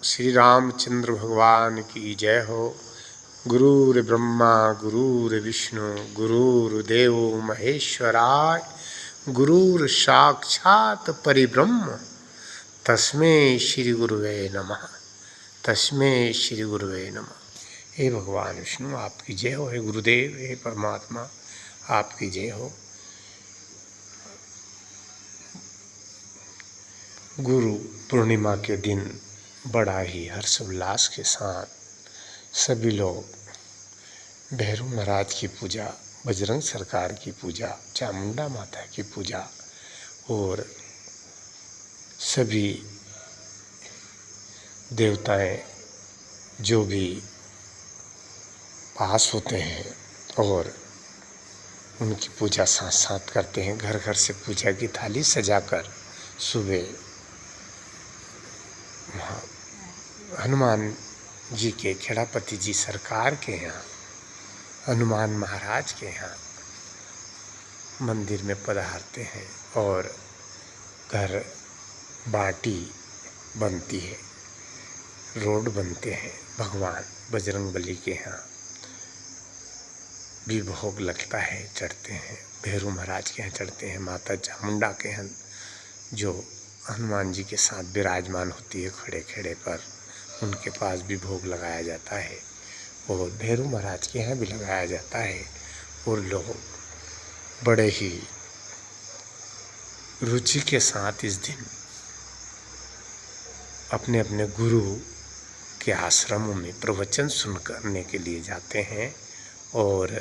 श्री रामचंद्र भगवान की जय हो। गुरुर् ब्रह्मा गुरुर्विष्णु गुरुर्देव महेश्वराय गुरुर् साक्षात् परिब्रह्म तस्मै श्री गुरुवे नमः। तस्मै श्री गुरुवे नमः। हे भगवान विष्णु आपकी जय हो। हे गुरुदेव, हे परमात्मा आपकी जय हो। गुरु पूर्णिमा के दिन बड़ा ही हर्षोल्लास के साथ सभी लोग भैरव महाराज की पूजा, बजरंग सरकार की पूजा, चामुंडा माता की पूजा और सभी देवताएं जो भी पास होते हैं और उनकी पूजा साथ साथ करते हैं। घर घर से पूजा की थाली सजाकर सुबह हनुमान जी के, खेड़ापति जी सरकार के यहाँ, हनुमान महाराज के यहाँ मंदिर में पधारते हैं और घर बाटी बनती है, रोड बनते हैं। भगवान बजरंगबली के यहाँ भी भोग लगता है, चढ़ते हैं। भैरव महाराज के यहाँ चढ़ते हैं। माता चामुंडा के यहाँ जो हनुमान जी के साथ विराजमान होती है खड़े खड़े पर, उनके पास भी भोग लगाया जाता है और भैरव महाराज के यहाँ भी लगाया जाता है। और लोग बड़े ही रुचि के साथ इस दिन अपने अपने गुरु के आश्रमों में प्रवचन सुन करने के लिए जाते हैं और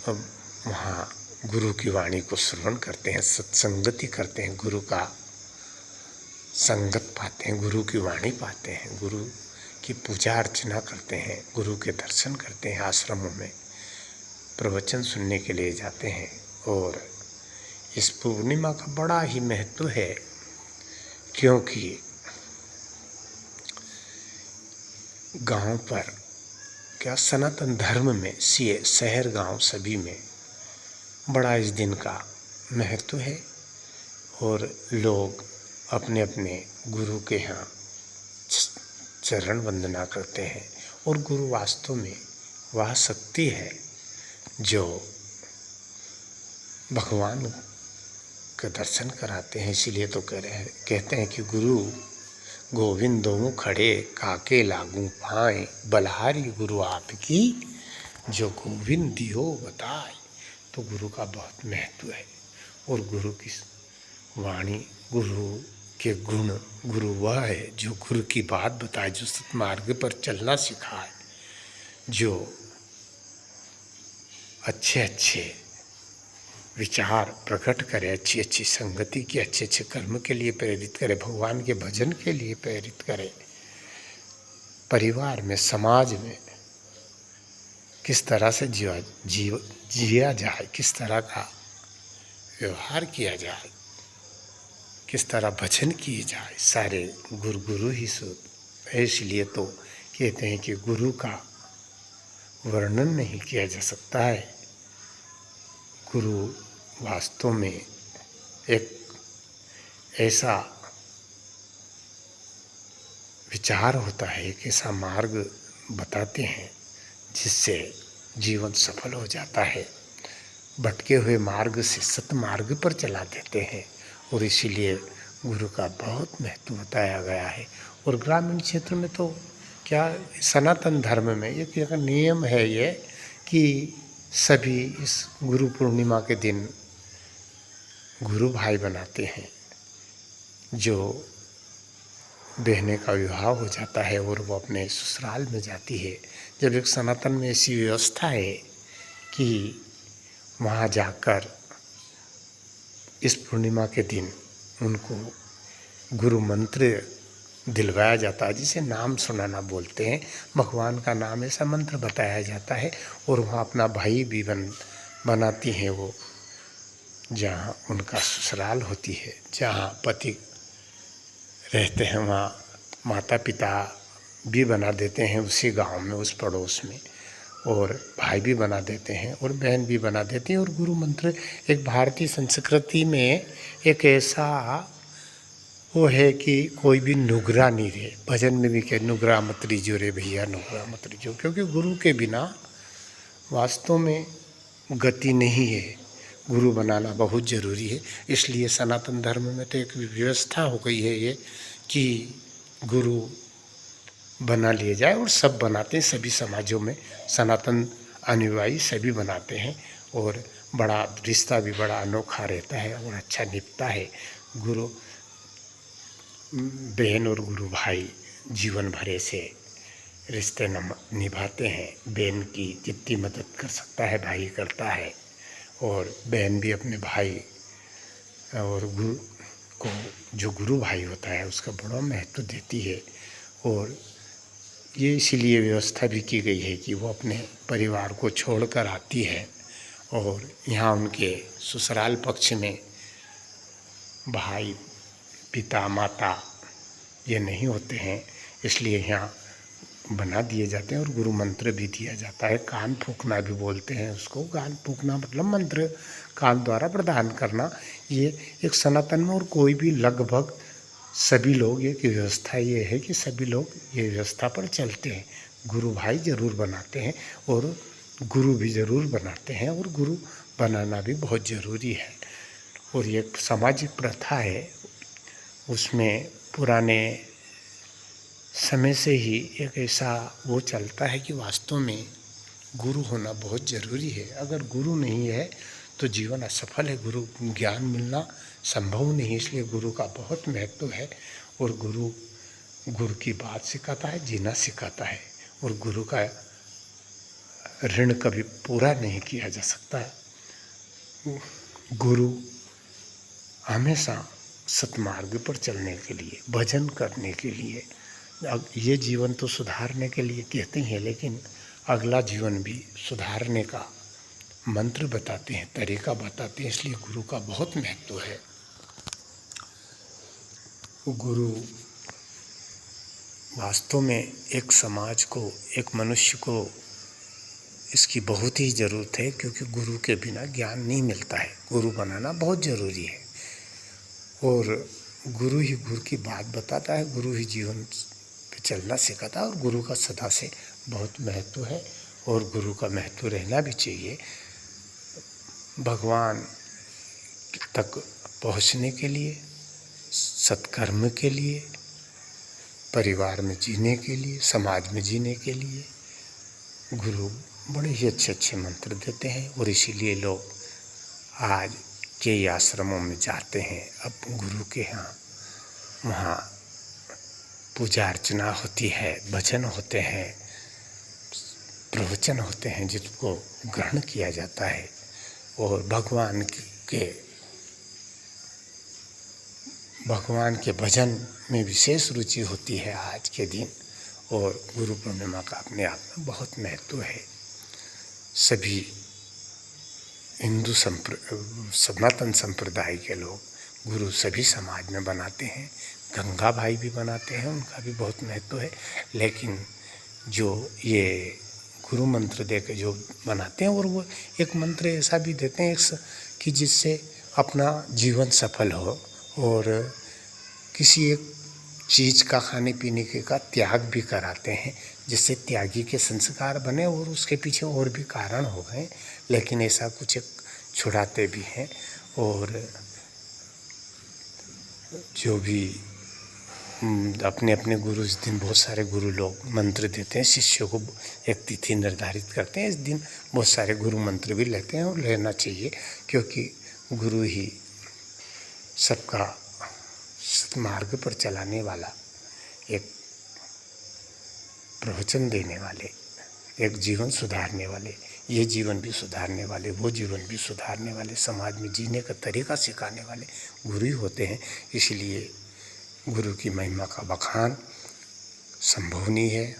अब वहाँ गुरु की वाणी को श्रवण करते हैं, सत्संगति करते हैं, गुरु का संगत पाते हैं, गुरु की वाणी पाते हैं, गुरु की पूजा अर्चना करते हैं, गुरु के दर्शन करते हैं। आश्रमों में प्रवचन सुनने के लिए जाते हैं और इस पूर्णिमा का बड़ा ही महत्व है, क्योंकि गांव पर क्या सनातन धर्म में शहर गांव सभी में बड़ा इस दिन का महत्व है और लोग अपने अपने गुरु के यहाँ चरण वंदना करते हैं। और गुरु वास्तव में वह शक्ति है जो भगवान का दर्शन कराते हैं। इसीलिए तो कहते हैं कि गुरु गोविंद दोनों खड़े काके लागू पाए, बलहारी गुरु आपकी जो गोविंद दियो बताए। तो गुरु का बहुत महत्व है और गुरु की वाणी, गुरु के गुण, गुरु वह है जो गुरु की बात बताए, जो सत्मार्ग पर चलना सिखाए, जो अच्छे अच्छे विचार प्रकट करे, अच्छी अच्छी संगति की, अच्छे अच्छे कर्म के लिए प्रेरित करे, भगवान के भजन के लिए प्रेरित करे। परिवार में, समाज में किस तरह से जिया जाए, किस तरह का व्यवहार किया जाए, किस तरह भजन किए जाए, सारे गुरु ही सूत। इसलिए तो कहते हैं कि गुरु का वर्णन नहीं किया जा सकता है। गुरु वास्तव में एक ऐसा विचार होता है, एक ऐसा मार्ग बताते हैं जिससे जीवन सफल हो जाता है। भटके हुए मार्ग से सतमार्ग पर चला देते हैं और इसीलिए गुरु का बहुत महत्व बताया गया है। और ग्रामीण क्षेत्र में तो क्या, सनातन धर्म में एक नियम है ये कि सभी इस गुरु पूर्णिमा के दिन गुरु भाई बनाते हैं। जो बहने का विवाह हो जाता है और वो अपने ससुराल में जाती है, जब एक सनातन में ऐसी व्यवस्था है कि वहाँ जाकर इस पूर्णिमा के दिन उनको गुरु मंत्र दिलवाया जाता है, जिसे नाम सुनाना बोलते हैं। भगवान का नाम ऐसा मंत्र बताया जाता है और वहाँ अपना भाई भी बनाती हैं वो, जहाँ उनका ससुराल होती है, जहाँ पति रहते हैं वहाँ माता पिता भी बना देते हैं उसी गांव में, उस पड़ोस में, और भाई भी बना देते हैं और बहन भी बना देती हैं। और गुरु मंत्र एक भारतीय संस्कृति में एक ऐसा वो है कि कोई भी नुगरा नहीं रहे। भजन में भी कहे नुगरा मत रिजो रे भैया, नुगरा मत रिजो, क्योंकि गुरु के बिना वास्तव में गति नहीं है। गुरु बनाना बहुत ज़रूरी है। इसलिए सनातन धर्म में तो एक व्यवस्था हो गई है ये कि गुरु बना लिए जाए, और सब बनाते हैं, सभी समाजों में सनातन अनुयायी सभी बनाते हैं, और बड़ा रिश्ता भी बड़ा अनोखा रहता है और अच्छा निभता है। गुरु बहन और गुरु भाई जीवन भरे से रिश्ते निभाते हैं। बहन की जितनी मदद कर सकता है भाई करता है, और बहन भी अपने भाई और गुरु को, जो गुरु भाई होता है, उसका बड़ा महत्व देती है। और ये इसीलिए व्यवस्था भी की गई है कि वो अपने परिवार को छोड़कर आती है, और यहाँ उनके ससुराल पक्ष में भाई पिता माता ये नहीं होते हैं, इसलिए यहाँ बना दिए जाते हैं। और गुरु मंत्र भी दिया जाता है। कान फूंकना भी बोलते हैं उसको। कान फूंकना मतलब मंत्र कान द्वारा प्रदान करना, ये एक सनातन में और कोई भी लगभग सभी लोग, एक व्यवस्था ये है कि सभी लोग ये व्यवस्था पर चलते हैं। गुरु भाई जरूर बनाते हैं और गुरु भी ज़रूर बनाते हैं, और गुरु बनाना भी बहुत ज़रूरी है। और ये सामाजिक प्रथा है, उसमें पुराने समय से ही एक ऐसा वो चलता है कि वास्तव में गुरु होना बहुत ज़रूरी है। अगर गुरु नहीं है तो जीवन असफल है। गुरु ज्ञान मिलना संभव नहीं, इसलिए गुरु का बहुत महत्व है। और गुरु की बात सिखाता है, जीना सिखाता है, और गुरु का ऋण कभी पूरा नहीं किया जा सकता है। गुरु हमेशा सतमार्ग पर चलने के लिए, भजन करने के लिए, ये जीवन तो सुधारने के लिए कहते हैं, लेकिन अगला जीवन भी सुधारने का मंत्र बताते हैं, तरीका बताते हैं। इसलिए गुरु का बहुत महत्व है। गुरु वास्तव में एक समाज को, एक मनुष्य को इसकी बहुत ही ज़रूरत है, क्योंकि गुरु के बिना ज्ञान नहीं मिलता है। गुरु बनाना बहुत ज़रूरी है, और गुरु ही गुरु की बात बताता है, गुरु ही जीवन पे चलना सिखाता है। और गुरु का सदा से बहुत महत्व है, और गुरु का महत्व रहना भी चाहिए। भगवान तक पहुंचने के लिए, सत्कर्म के लिए, परिवार में जीने के लिए, समाज में जीने के लिए गुरु बड़े ही अच्छे अच्छे मंत्र देते हैं। और इसीलिए लोग आज के आश्रमों में जाते हैं। अब गुरु के यहाँ वहाँ पूजा अर्चना होती है, भजन होते हैं, प्रवचन होते हैं, जिसको ग्रहण किया जाता है। और भगवान के भजन में विशेष रुचि होती है आज के दिन। और गुरु पूर्णिमा का अपने आप में बहुत महत्व है। सभी हिंदू सनातन संप्रदाय के लोग गुरु सभी समाज में बनाते हैं। गंगा भाई भी बनाते हैं, उनका भी बहुत महत्व है। लेकिन जो ये गुरु मंत्र दे के जो बनाते हैं, और वो एक मंत्र ऐसा भी देते हैं कि जिससे अपना जीवन सफल हो, और किसी एक चीज़ का, खाने पीने के का त्याग भी कराते हैं, जिससे त्यागी के संस्कार बने। और उसके पीछे और भी कारण हो गए, लेकिन ऐसा कुछ एक छुड़ाते भी हैं। और जो भी अपने अपने गुरु, इस दिन बहुत सारे गुरु लोग मंत्र देते हैं, शिष्यों को एक तिथि निर्धारित करते हैं। इस दिन बहुत सारे गुरु मंत्र भी लेते हैं, और लेना चाहिए, क्योंकि गुरु ही सबका सत्मार्ग पर चलाने वाला, एक प्रवचन देने वाले, एक जीवन सुधारने वाले, ये जीवन भी सुधारने वाले, वो जीवन भी सुधारने वाले, समाज में जीने का तरीका सिखाने वाले गुरु ही होते हैं। इसलिए गुरु की महिमा का बखान संभव नहीं है।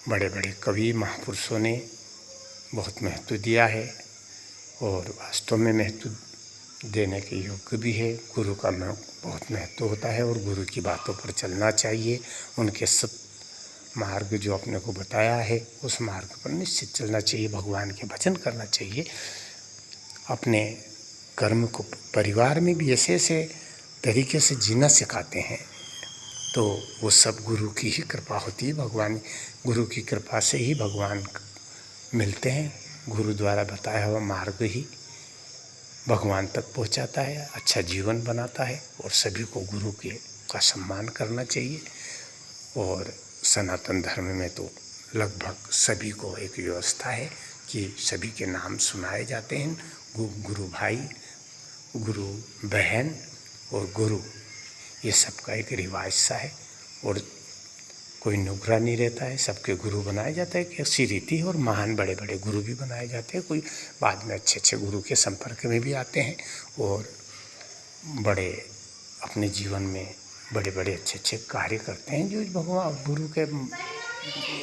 बड़े बड़े कवि महापुरुषों ने बहुत महत्व दिया है, और वास्तव में महत्व देने के योग्य भी है। गुरु का बहुत महत्व होता है, और गुरु की बातों पर चलना चाहिए। उनके सत मार्ग जो अपने को बताया है, उस मार्ग पर निश्चित चलना चाहिए। भगवान के भजन करना चाहिए। अपने कर्म को, परिवार में भी ऐसे ऐसे तरीके से जीना सिखाते हैं, तो वो सब गुरु की ही कृपा होती है। भगवान गुरु की कृपा से ही भगवान मिलते हैं। गुरु द्वारा बताया हुआ मार्ग ही भगवान तक पहुंचाता है, अच्छा जीवन बनाता है। और सभी को गुरु के का सम्मान करना चाहिए। और सनातन धर्म में तो लगभग सभी को एक व्यवस्था है कि सभी के नाम सुनाए जाते हैं। गुरु भाई, गुरु बहन और गुरु, ये सबका एक रिवाज सा है। और कोई नुकरा नहीं रहता है, सबके गुरु बनाया जाता है कि ऐसी रीति है। और महान बड़े बड़े गुरु भी बनाए जाते हैं। कोई बाद में अच्छे अच्छे गुरु के संपर्क में भी आते हैं और बड़े अपने जीवन में बड़े बड़े अच्छे अच्छे कार्य करते हैं। जो भगवान गुरु के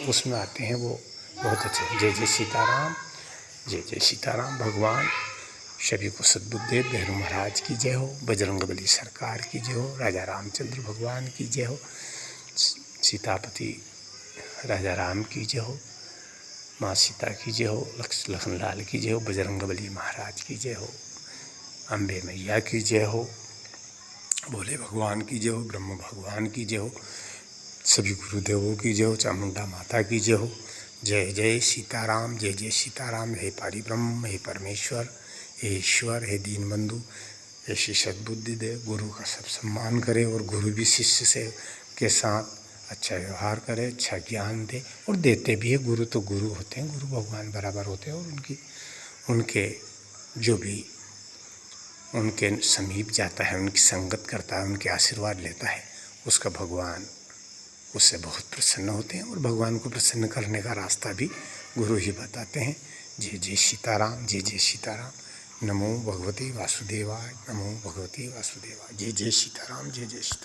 उसमें आते हैं वो बहुत अच्छे। जय जय सीताराम, जय जय सीताराम। भगवान सभी को सद्बुद्धि दे। भैरव महाराज की जय हो, बजरंगबली सरकार की जय हो, राजा रामचंद्र भगवान की जय हो, सीतापति राजा राम की जय हो, माँ सीता की जय हो, लखन लाल की जय हो, बजरंगबली महाराज की जय हो, अम्बे मैया की जय हो, भोले भगवान की जय हो, ब्रह्म भगवान की जय हो, सभी गुरुदेवों की जय हो, चामुंडा माता की जय हो। जय जय सीताराम, जय जय सीताराम। हे पारिब्रह्म, हे परमेश्वर, हे ईश्वर, हे दीनबंधु, ऐसी सद्बुद्धि दे। गुरु का सब सम्मान करे और गुरु भी शिष्य से के साथ अच्छा व्यवहार करे, अच्छा ज्ञान दे। और देते भी है। गुरु तो गुरु होते हैं, गुरु भगवान बराबर होते हैं। और उनके जो भी उनके समीप जाता है, उनकी संगत करता है, उनके आशीर्वाद लेता है, उसका भगवान उससे बहुत प्रसन्न होते हैं। और भगवान को प्रसन्न करने का रास्ता भी गुरु ही बताते हैं। जय जय सीताराम, जय जय सीताराम। नमो भगवते वासुदेवाय, नमो भगवते वासुदेवाय। जय जय सीताराम, जय जय सीताराम।